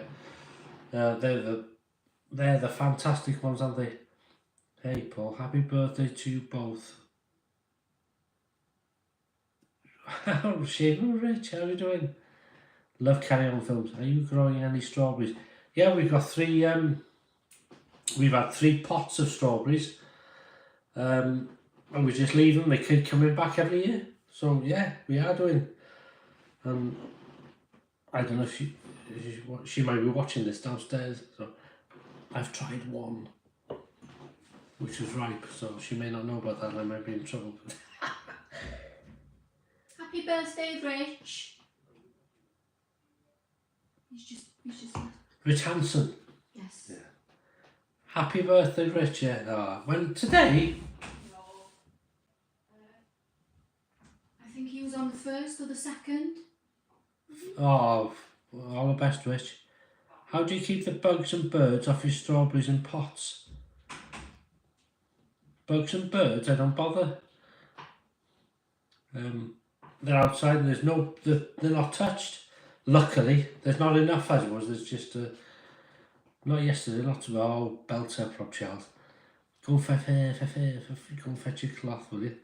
They're the fantastic ones, aren't they? Hey Paul, happy birthday to you both. Shaving Rich, how are you doing? Love Carry On films. Are you growing any strawberries? Yeah, we've got 3. We've had 3 pots of strawberries. And we just leave them. They keep coming back every year. So yeah, we are doing. I don't know if she might be watching this downstairs. So I've tried one, which was ripe. So she may not know about that. And I might be in trouble.
Happy birthday, Rich. He's just.
Rich Hanson.
Yes.
Yeah. Happy birthday, Rich. Yeah. Oh, when today?
I think he was on the 1st or the 2nd.
Oh, all the best, Rich. How do you keep the bugs and birds off your strawberries in pots? Bugs and birds, I don't bother. They're outside and they're not touched. Luckily, there's not enough as it was. There's just not yesterday, not tomorrow. Oh, belter prop child. Go and fetch your cloth, will you?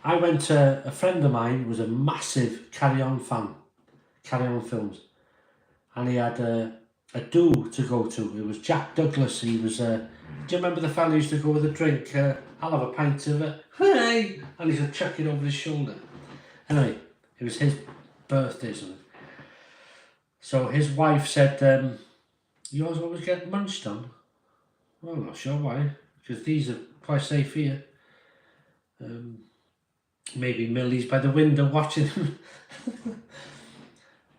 I went to, a friend of mine was a massive Carry On fan, Carry On films, and he had a do to go to. It was Jack Douglas. He was, do you remember the fella who used to go with a drink? I'll have a pint of it, hey, and he's going to chuck it over his shoulder. Anyway, it was his birthday, something. So his wife said, yours always get munched on? Well, I'm not sure why, because these are quite safe here. Maybe Millie's by the window watching them.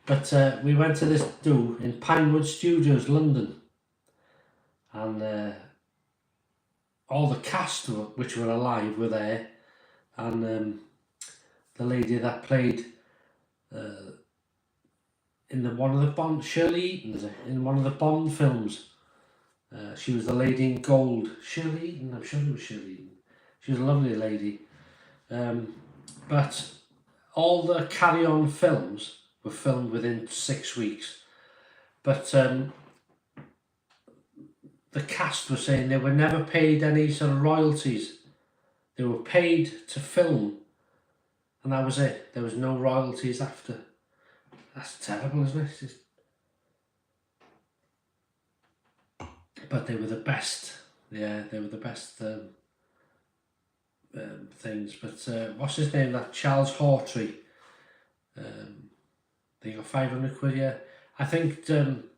But we went to this do in Pinewood Studios, London. And all the cast, which were alive, were there. And the lady that played in one of the Bond, Shirley Eaton, in one of the Bond films. She was the lady in gold. Shirley Eaton, I'm sure it was Shirley Eaton. She was a lovely lady. But all the Carry On films were filmed within 6 weeks. But the cast were saying they were never paid any sort of royalties. They were paid to film, and that was it. There was no royalties after. That's terrible, isn't it? But they were the best. Yeah, they were the best things. But what's his name? That Charles Hawtrey. They got 500 quid, yeah. I think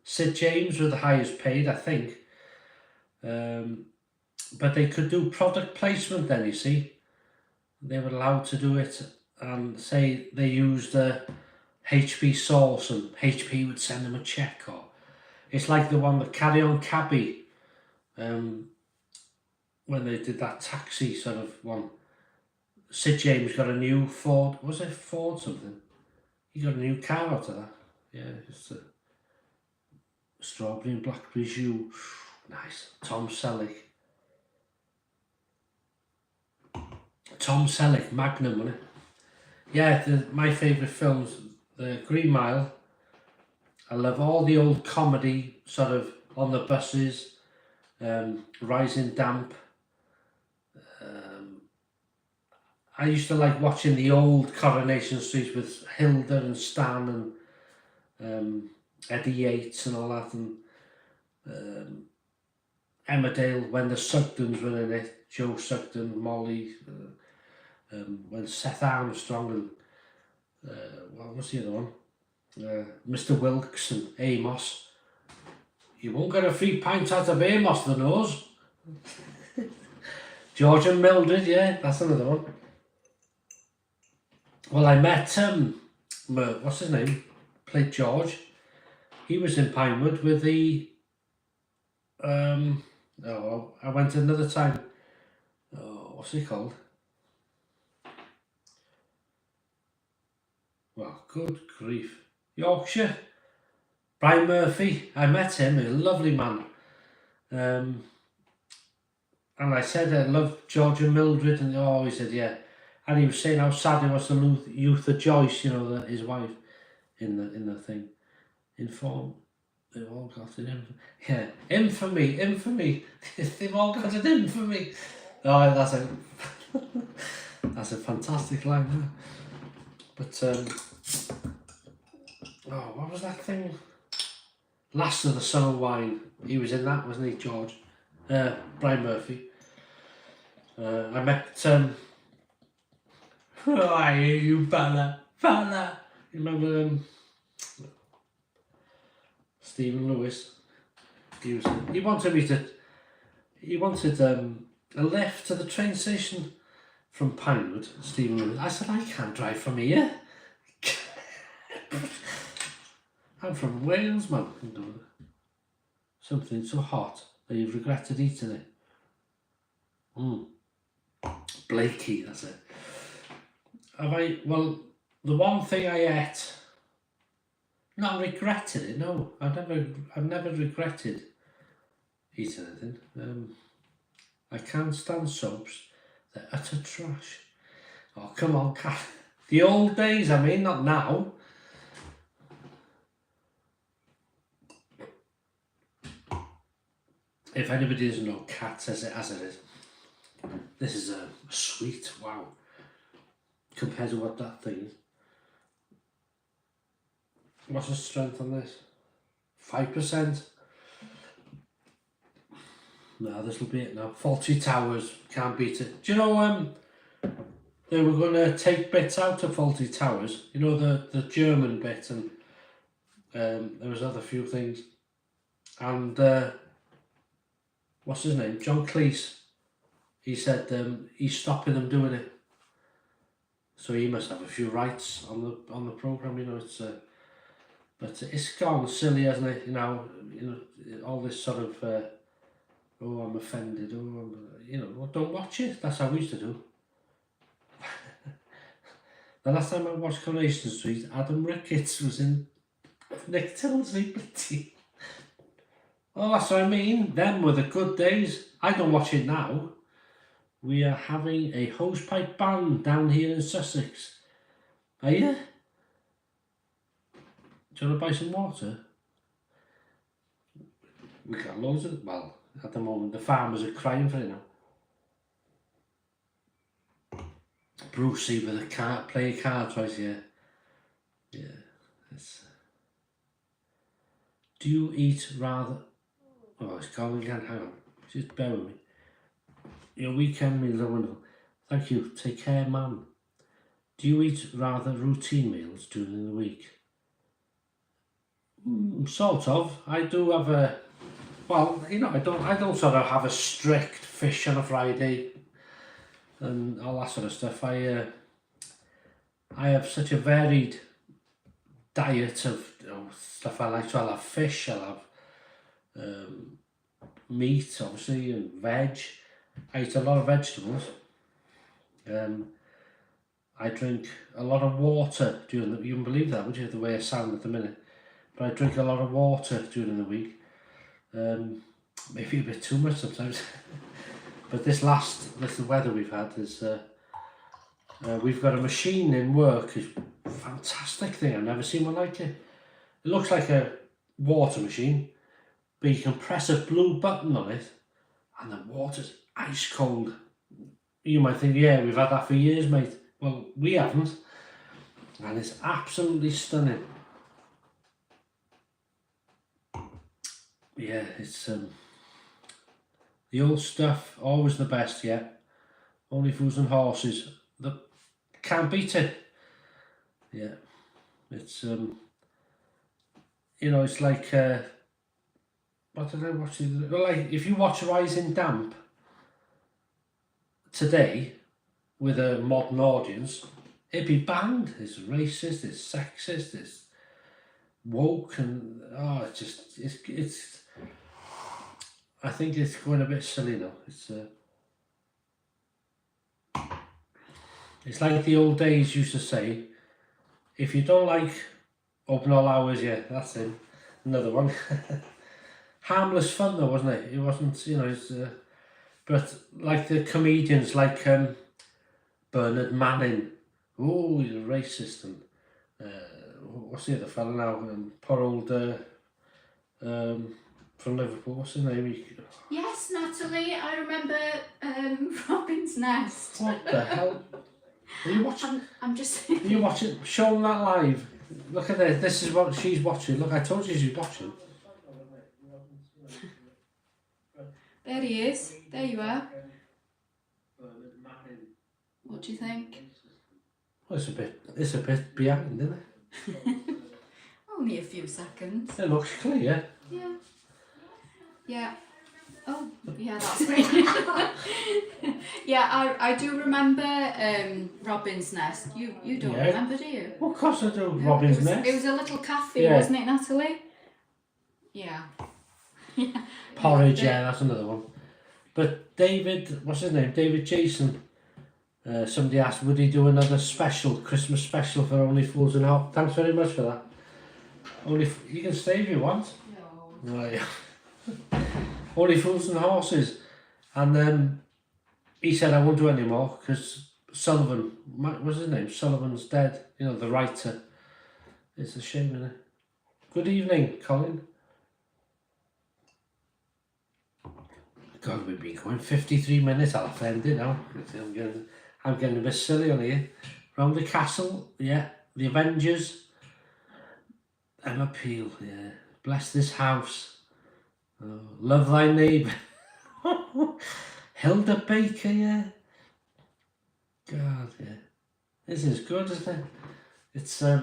Sid James were the highest paid, I think. But they could do product placement then, you see. They were allowed to do it, and say they used HP sauce and HP would send them a check. Or it's like the one that Carry On Cabby, when they did that taxi sort of one. Sid James got a new Ford, was it Ford something? He got a new car out of that. Yeah, it's a strawberry and blackberry jus. Nice. Tom Selleck, Magnum, wasn't it? Yeah, my favourite films, The Green Mile. I love all the old comedy, sort of on the buses, Rising Damp. I used to like watching the old Coronation Street with Hilda and Stan and Eddie Yates and all that, and Emmerdale when the Sugdens were in it, Joe Sugden, Molly, when Seth Armstrong and what was the other one? Mr. Wilkes and Amos. You won't get a free pint out of Amos the nose. George and Mildred, yeah, that's another one. Well, I met what's his name? Played George. He was in Pinewood with the I went another time. Oh, what's he called? Well, good grief. Yorkshire. Brian Murphy. I met him, a lovely man. And I said I love George and Mildred, and he said yeah. And he was saying how sad he was to lose Luther Joyce, you know, his wife, in the thing. Inform. They've all got an yeah, infamy. They've all got an infamy. Oh, that's a fantastic line. Huh? But what was that thing? Last of the Summer Wine. He was in that, wasn't he, George? Brian Murphy. I met oh, you fella. You remember Stephen Lewis? He wanted a lift to the train station from Pinewood, Stephen Lewis. I said, I can't drive from here. I'm from Wales, man. Something so hot that you've regretted eating it. Blakey, that's it. Well, the one thing I ate, not regretted it, no. I've never regretted eating anything. I can't stand soaps. They're utter trash. Oh, come on, Cat. The old days, I mean, not now. If anybody doesn't know, Cat says it as it is. This is a sweet, wow. Compared to what that thing is. What's the strength on this? 5%. No, this will be it now. Faulty Towers, can't beat it. Do you know they were going to take bits out of Faulty Towers? You know, the German bit, and there was other few things. And what's his name? John Cleese. He said he's stopping them doing it. So he must have a few rights on the programme, you know. It's but it's gone silly, hasn't it? You know, all this sort of oh, I'm offended. Oh, well, don't watch it. That's how we used to do. The last time I watched Coronation Street, Adam Ricketts was in Nick Tilsley. Oh, that's what I mean. Them were the good days. I don't watch it now. We are having a hosepipe ban down here in Sussex. Are you? Do you want to buy some water? We got loads of, well, at the moment the farmers are crying for it now. Brucey with a card, play a card twice, yeah. Yeah, it's... Do you eat rather... Oh, it's gone again, hang on. Just bear with me. Your weekend meals are wonderful. Thank you. Take care, ma'am. Do you eat rather routine meals during the week? Sort of. I do have a... Well, I don't sort of have a strict fish on a Friday and all that sort of stuff. I have such a varied diet of stuff I like. So I'll have fish, I'll have meat, obviously, and veg. I eat a lot of vegetables. I drink a lot of water during the, you can believe that, would you, the way I sound at the minute? But I drink a lot of water during the week. Maybe a bit too much sometimes. But this weather we've had is, we've got a machine in work, it's a fantastic thing, I've never seen one like it. It looks like a water machine, but you can press a blue button on it and the water's ice cold. You might think, yeah, we've had that for years, mate. Well, we haven't. And it's absolutely stunning. Yeah, it's the old stuff, always the best, yeah. Only Fools and Horses. Can't beat it. Yeah. It's you know, it's like what did I watch? Well, like if you watch Rising Damp today with a modern audience, it'd be banned. It's racist, it's sexist, it's woke, and it's I think it's going a bit silly now. It's like the old days used to say, if you don't like Open All Hours, yeah, that's it. Another one. Harmless fun though, wasn't it? It wasn't, you know, it's but like the comedians like Bernard Manning, oh, he's a racist, and what's the other fella now? Poor old from Liverpool, what's his name?
Yes, Natalie, I remember Robin's Nest.
What the hell? Are you watching?
I'm just...
Are you watching? Show them that live. Look at this. This is what she's watching. Look, I told you she's watching.
There he is. There you are. What do you think?
Well, it's a bit behind, isn't it?
Only a few seconds.
It looks clear.
Yeah. Yeah. Oh, yeah, that's me. Yeah, I do remember Robin's Nest. You don't remember, do you?
Well, of course I do. Robin's Nest.
It was a little cafe, wasn't it, Natalie? Yeah. Yeah.
Porridge, yeah, that's another one. But David, what's his name? David Jason. Somebody asked, would he do another special, Christmas special for Only Fools and Horses? Thanks very much for that. You can stay if you want.
No.
Right. Only Fools and Horses. And then he said, I won't do any more because Sullivan, what's his name? Sullivan's dead. You know, the writer. It's a shame, isn't it? Good evening, Colin. God, we've been going 53 minutes. I'll offend it now. I'm getting a bit silly on here. Round the castle, yeah. The Avengers. Emma Peel, yeah. Bless this house. Oh, love thy neighbour. Hilda Baker, yeah. God, yeah. This is good, isn't it? It's I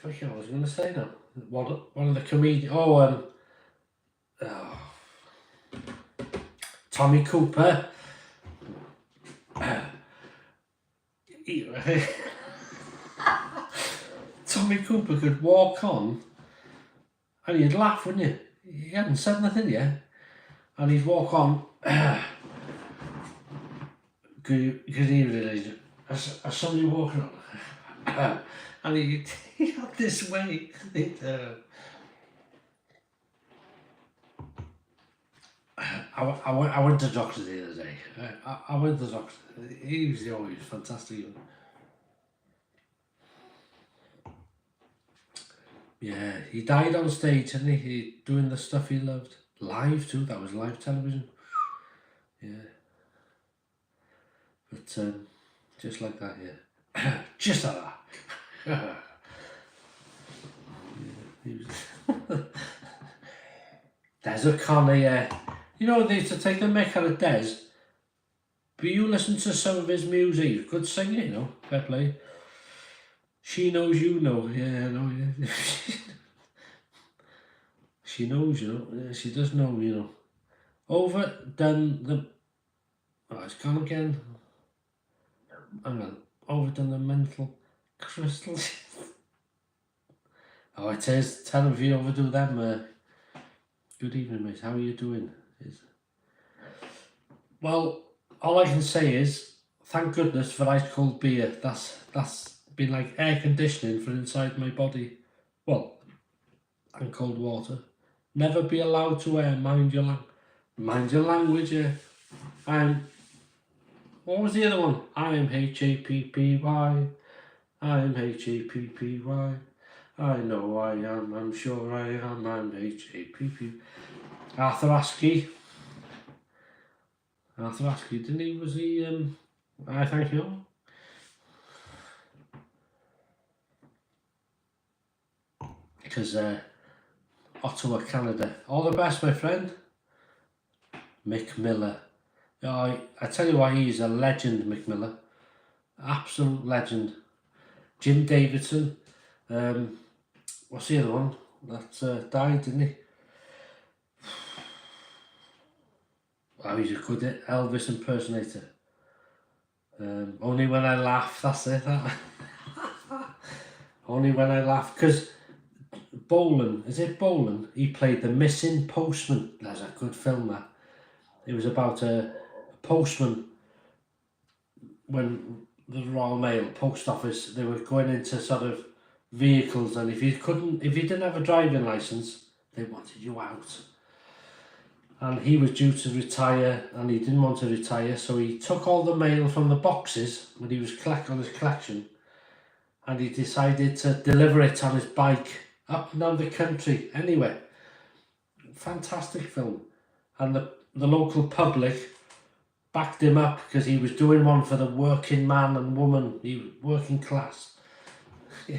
forget what I was going to say now. One of the comedians. Tommy Cooper. Tommy Cooper could walk on and you'd laugh, wouldn't you? He hadn't said nothing yet. And he'd walk on. Good evening, ladies. As somebody walking on. And he had this way. I went to the doctor the other day. I went to the doctor. He was always fantastic. Yeah, he died on stage, didn't he? Doing the stuff he loved. Live too, that was live television. Yeah. But just like that, yeah. Just like that. Des O'Connor, yeah. You know, they used to take the mick out of Des, but you listen to some of his music, he's a good singer, you know, fair play. She knows you know, yeah, I know, yeah. She knows, you know, yeah, she does know, you know. Overdone the, oh, it's gone again. Hang on, overdone the mental crystals. Oh, it is, tell them if you overdo them. Good evening, mate, how are you doing? Well, all I can say is, thank goodness for ice cold beer. That's been like air conditioning for inside my body. Well, and cold water. Never be allowed to wear mind your language. Yeah. What was the other one? I'm Happy. I'm Happy. I know I am. I'm sure I am. I'm Happy. Arthur Askey, didn't he? Was he? I thank you. Because Ottawa, Canada. All the best, my friend. Mick Miller. I tell you why, he's a legend, Mick Miller. Absolute legend. Jim Davidson. What's the other one? That died, didn't he? Wow, he's a good Elvis impersonator. Only when I laugh, that's it. Only when I laugh. Because Bolan, is it Bolan? He played the missing postman. That's a good film, that. It was about a postman when the Royal Mail Post Office, they were going into sort of vehicles, and if you didn't have a driving licence, they wanted you out. And he was due to retire, and he didn't want to retire, so he took all the mail from the boxes when he was on his collection, and he decided to deliver it on his bike up and down the country, anyway. Fantastic film. And the local public backed him up because he was doing one for the working man and woman, the working class. Yeah.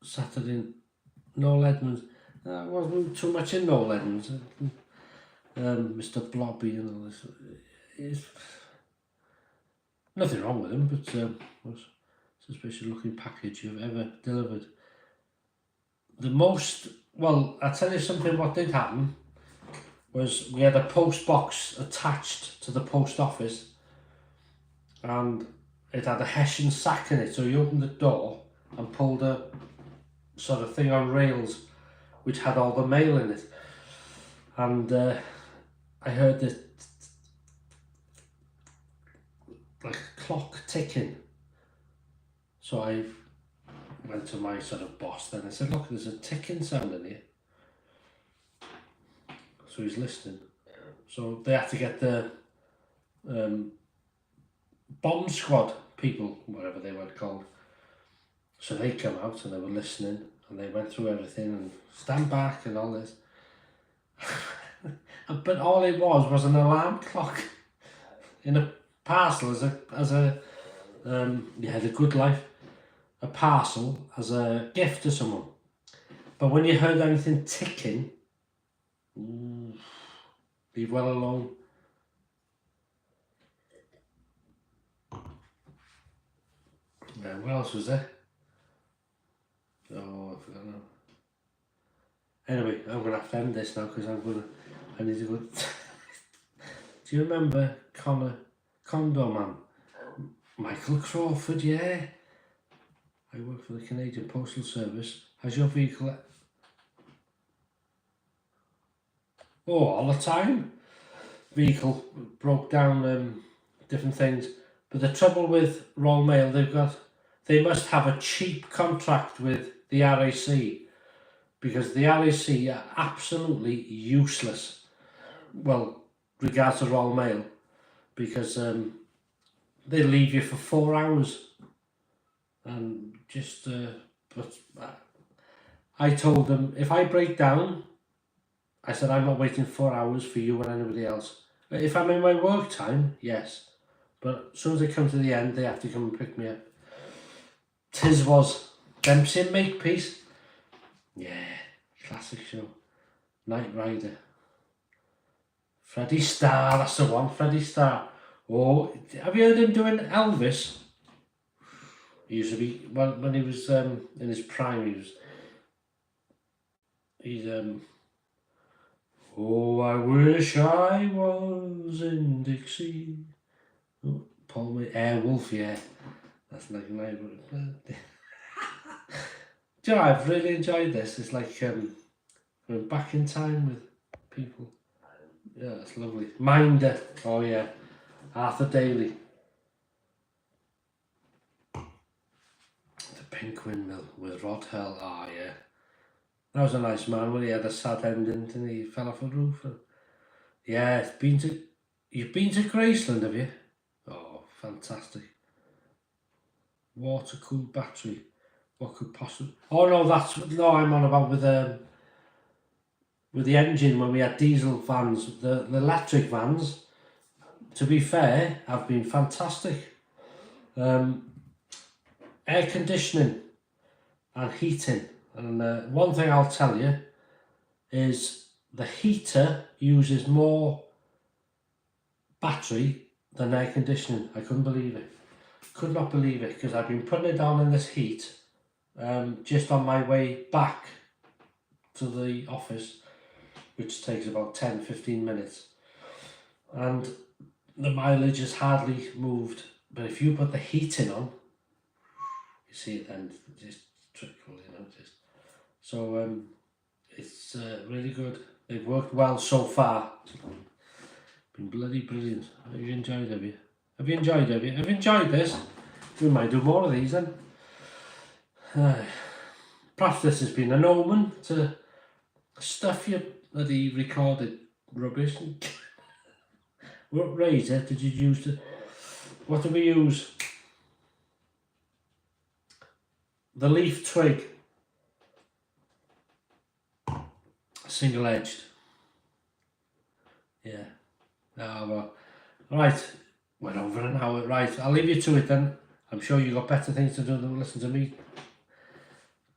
Saturday, Noel Edmonds. I wasn't too much in Noel Edmonds. Mr. Blobby and all this. It's nothing wrong with him, but was suspicious looking package you've ever delivered. I'll tell you something, what did happen was we had a post box attached to the post office, and it had a Hessian sack in it, so you opened the door and pulled a sort of thing on rails which had all the mail in it, and I heard the like a clock ticking, so I went to my sort of boss then. I said, look, there's a ticking sound in here. So he's listening. So they had to get the bomb squad people, whatever they were called. So they come out and they were listening, and they went through everything and stand back and all this. But all it was an alarm clock in a parcel as a the good life, a parcel as a gift to someone. But when you heard anything ticking, leave well alone. What else was there? Oh, I forgot now. Anyway, I'm going to have to end this now because I need to go. Do you remember Condor Man? Michael Crawford, yeah. I work for the Canadian Postal Service. Has your vehicle... Oh, all the time. Vehicle broke down, different things. But the trouble with Royal Mail, they must have a cheap contract with the RAC, because the RAC are absolutely useless. Well, regards to Royal Mail, because they leave you for 4 hours. And just, but I told them, if I break down, I said, I'm not waiting 4 hours for you or anybody else. If I'm in my work time, yes. But as soon as they come to the end, they have to come and pick me up. Tis was Dempsey and Makepeace. Yeah, classic show. Knight Rider. Freddie Starr, that's the one, Freddie Starr. Oh, have you heard him doing Elvis? He used to be, when he was in his prime, he's oh, I wish I was in Dixie. Oh, Paul Airwolf, yeah. That's like my Do you know, I've really enjoyed this. It's like going back in time with people. Yeah, it's lovely. Minder. Oh yeah, Arthur Daly. The Pink Windmill with Rod Hell. Oh yeah, that was a nice man when he had a sad ending and he fell off a roof. Yeah, you've been to Graceland, have you? Oh, fantastic. Water cooled battery. What could possibly? Oh no, no. I'm on about with the engine when we had diesel vans. The electric vans, to be fair, have been fantastic. Air conditioning and heating. And one thing I'll tell you is the heater uses more battery than air conditioning. I couldn't believe it. Could not believe it, because I've been putting it down in this heat just on my way back to the office, which takes about 10-15 minutes, and the mileage has hardly moved. But if you put the heating on, you see it then just trickle, just so it's really good. They've worked well so far. Been bloody brilliant. Have you enjoyed it? Have you enjoyed it? Have you enjoyed this? We might do more of these then. Perhaps this has been an omen to stuff your bloody recorded rubbish. What razor did you use to... What did we use? The leaf twig. Single edged. Yeah. Ah, well. Right. Went over an hour. Right. I'll leave you to it then. I'm sure you've got better things to do than listen to me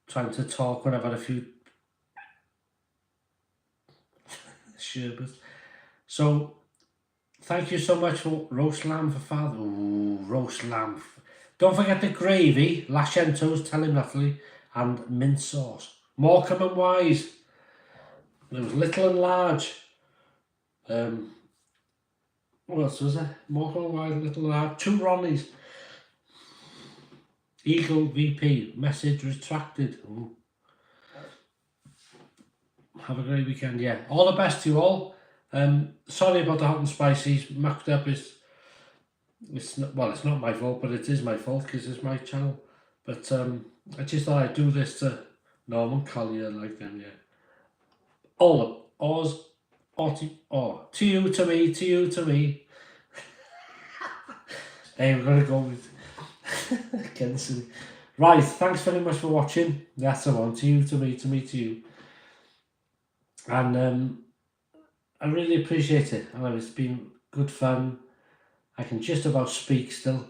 trying to talk when I've had a few sherbets. So, thank you so much for roast lamb for father. Ooh, roast lamb. Don't forget the gravy, lashentos, tell him Natalie, and mint sauce. Morecambe and Wise. There was little and large. What else was there? Morecambe and Wise, little and large. 2 Ronnies. Eagle VP. Message retracted. Ooh. Have a great weekend, yeah. All the best to you all. Sorry about the hot and spicy. Mucked up is... It's not my fault, but it is my fault because it's my channel. But I just thought I'd do this to Norman Collier like them, yeah. All of to you, to me, to you, to me. Hey, we're gonna go with Kenson. Right, thanks very much for watching. That's the one. To you, to me, to you. And I really appreciate it. I know it's been good fun. I can just about speak still,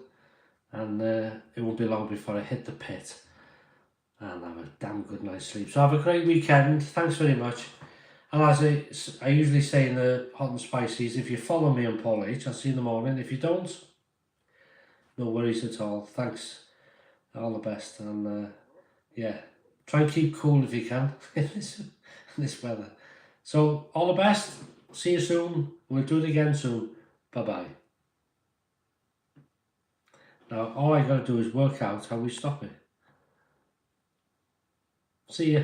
and it won't be long before I hit the pit and have a damn good night's sleep. So have a great weekend. Thanks very much. And as I usually say in the hot and spices, if you follow me on Paul H, I'll see you in the morning. If you don't, no worries at all. Thanks. All the best. And yeah, try and keep cool if you can in this weather. So all the best. See you soon. We'll do it again soon. Bye-bye. Now, all I got to do is work out how we stop it. See ya.